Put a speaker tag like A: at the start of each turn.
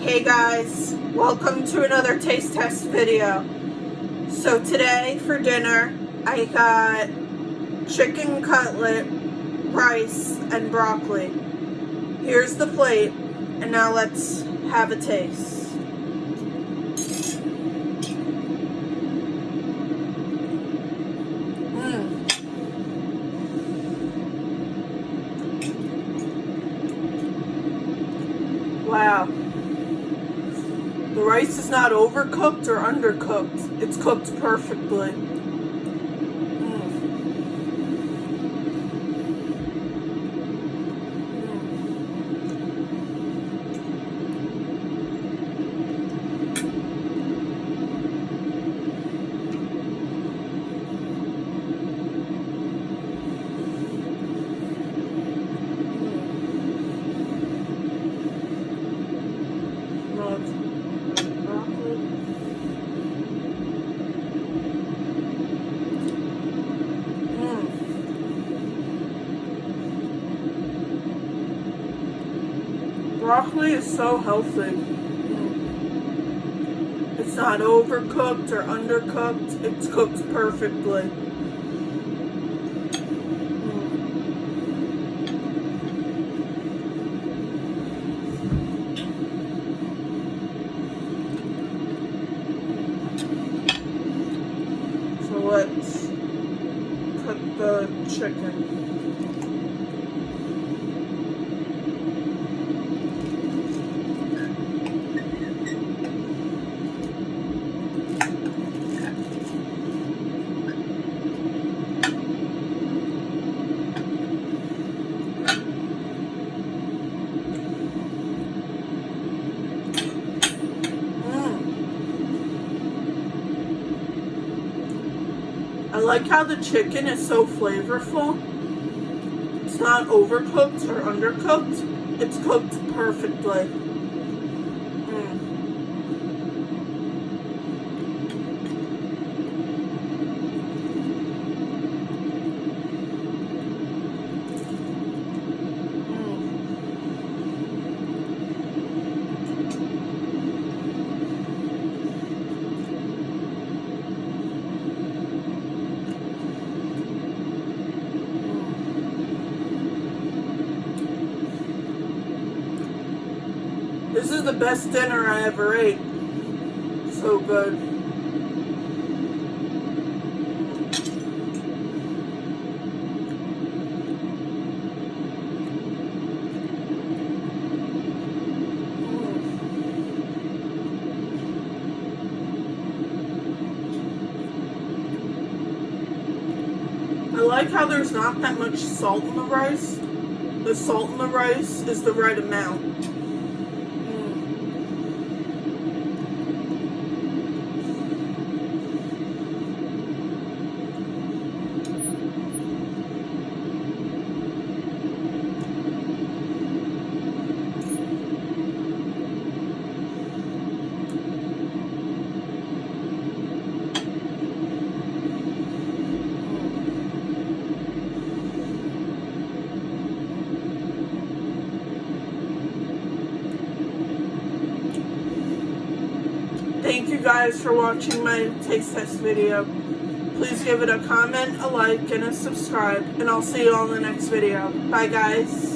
A: Hey guys, welcome to another taste test video. So today for dinner, I got chicken cutlet, rice, and broccoli. Here's the plate, and now let's have a taste. Wow. The rice is not overcooked or undercooked. It's cooked perfectly. Broccoli is so healthy. It's not overcooked or undercooked. It's cooked perfectly. So let's cook the chicken. I like how the chicken is so flavorful. It's not overcooked or undercooked. It's cooked perfectly. This is the best dinner I ever ate. So good. I like how there's not that much salt in the rice. The salt in the rice is the right amount. Thank you guys for watching my taste test video. Please give it a comment, a like, and a subscribe, and I'll see you all in the next video. Bye guys.